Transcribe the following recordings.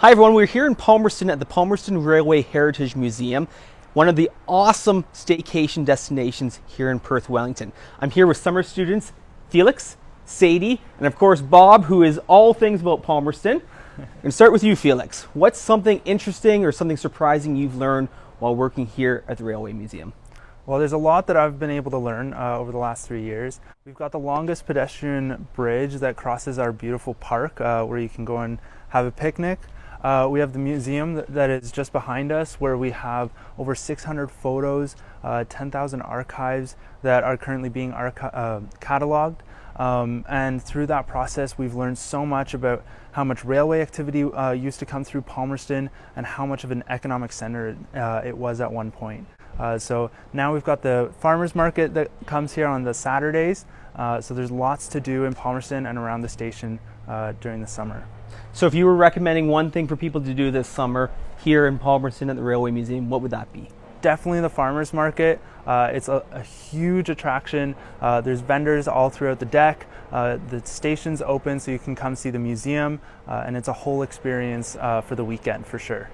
Hi everyone, we're here in Palmerston at the Palmerston Railway Heritage Museum, one of the awesome staycation destinations here in Perth, Wellington. I'm here with summer students Felix, Sadie, and of course Bob, who is all things about Palmerston. I'm going to start with you, Felix. What's something interesting or something surprising you've learned while working here at the Railway Museum? Well, there's a lot that I've been able to learn over the last 3 years. We've got the longest pedestrian bridge that crosses our beautiful park where you can go and have a picnic. We have the museum that is just behind us where we have over 600 photos, 10,000 archives that are currently being cataloged. And through that process, we've learned so much about how much railway activity used to come through Palmerston and how much of an economic center it was at one point. So now we've got the farmers market that comes here on the Saturdays. So there's lots to do in Palmerston and around the station during the summer. So if you were recommending one thing for people to do this summer here in Palmerston at the Railway Museum, what would that be? Definitely the farmers market. It's a huge attraction. There's vendors all throughout the deck. The station's open so you can come see the museum, and it's a whole experience for the weekend for sure.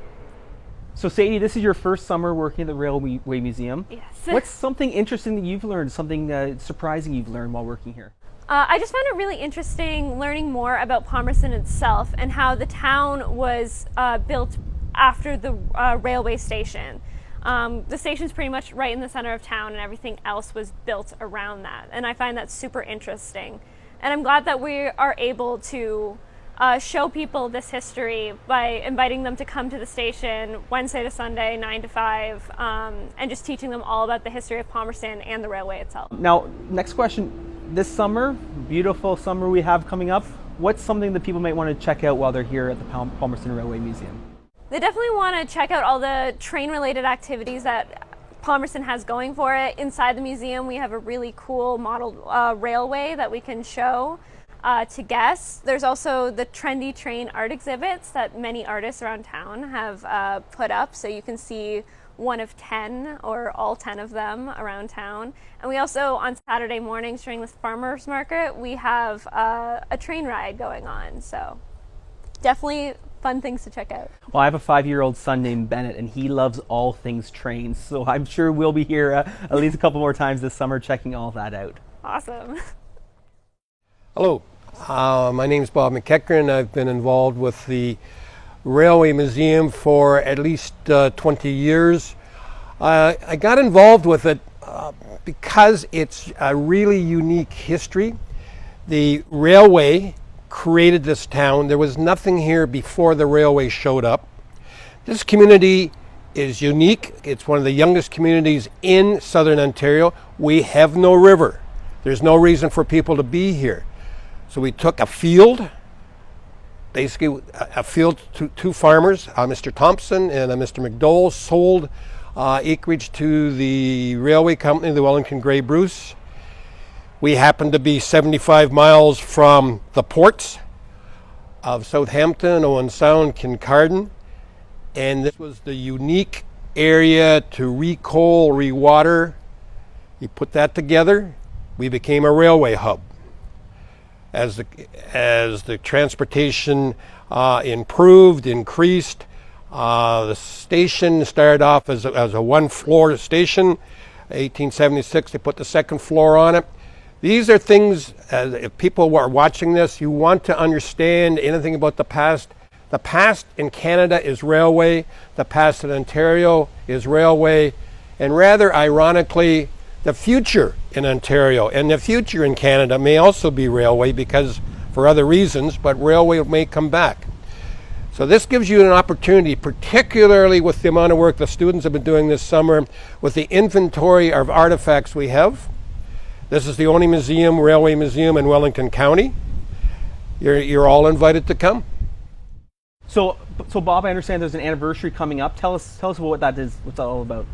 So Sadie, this is your first summer working at the Railway Museum. Yes. What's something interesting that you've learned, something surprising you've learned while working here? I just found it really interesting learning more about Palmerston itself and how the town was built after the railway station. The station's pretty much right in the center of town and everything else was built around that. And I find that super interesting. And I'm glad that we are able to show people this history by inviting them to come to the station Wednesday to Sunday, 9 to 5, and just teaching them all about the history of Palmerston and the railway itself. Now, next question. This summer, beautiful summer we have coming up, what's something that people might want to check out while they're here at the Palmerston Railway Museum? They definitely want to check out all the train-related activities that Palmerston has going for it. Inside the museum, we have a really cool model railway that we can show to guests. There's also the trendy train art exhibits that many artists around town have put up, so you can see one of 10 or all 10 of them around town. And we also, on Saturday mornings during the farmers market, we have a train ride going on. So definitely fun things to check out. Well, I have a 5-year-old son named Bennett, and he loves all things trains. So I'm sure we'll be here at least a couple more times this summer checking all that out. Awesome. Hello, my name is Bob McEachran. I've been involved with the Railway Museum for at least 20 years. I got involved with it because it's a really unique history. The railway created this town. There was nothing here before the railway showed up. This community is unique. It's one of the youngest communities in southern Ontario. We have no river. There's no reason for people to be here. So we took a field, basically a field to two farmers, Mr. Thompson and Mr. McDowell, sold acreage to the railway company, the Wellington Grey Bruce. We happened to be 75 miles from the ports of Southampton, Owen Sound, Kincardine, and this was the unique area to re-coal, re-water. You put that together, we became a railway hub. As the transportation improved, increased, the station started off as a one-floor station. 1876, they put the second floor on it. These are things, if people who are watching this, you want to understand anything about the past. The past in Canada is railway. The past in Ontario is railway. And rather ironically, the future in Ontario and the future in Canada may also be railway because for other reasons, but railway may come back. So this gives you an opportunity, particularly with the amount of work the students have been doing this summer, with the inventory of artifacts we have. This is the only museum, railway museum in Wellington County. You're all invited to come. So Bob, I understand there's an anniversary coming up. Tell us what that is, what's that all about.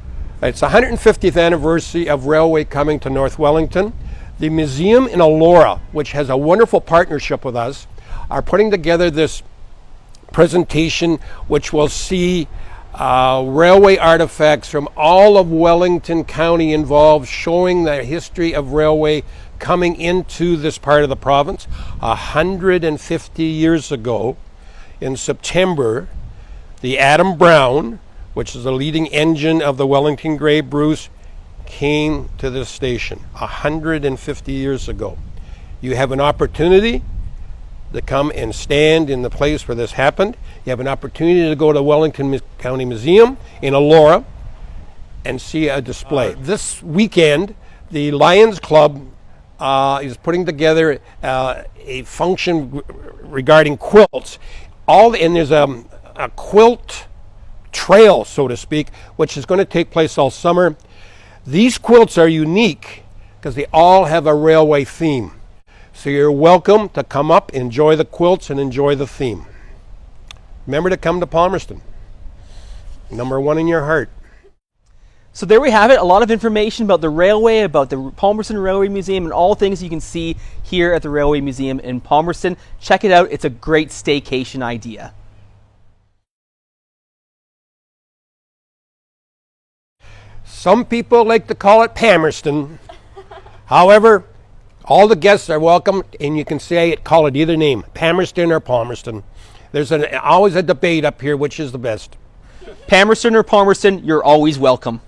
It's the 150th anniversary of railway coming to North Wellington. The museum in Elora, which has a wonderful partnership with us, are putting together this presentation which will see railway artifacts from all of Wellington County involved, showing the history of railway coming into this part of the province. 150 years ago, in September The Adam Brown, which is the leading engine of the Wellington Grey Bruce, came to this station 150 years ago. You have an opportunity to come and stand in the place where this happened. You have an opportunity to go to Wellington County Museum in Elora and see a display. This weekend, the Lions Club is putting together a function regarding quilts. And there's a quilt trail, so to speak, which is going to take place all summer. These quilts are unique because they all have a railway theme. So you're welcome to come up, enjoy the quilts, and enjoy the theme. Remember to come to Palmerston. #1 in your heart. So there we have it, a lot of information about the railway, about the Palmerston Railway Museum, and all things you can see here at the Railway Museum in Palmerston. Check it out, it's a great staycation idea. Some people like to call it Palmerston. However, all the guests are welcome, and you can call it either name, Palmerston or Palmerston. There's always a debate up here which is the best. Palmerston or Palmerston, you're always welcome.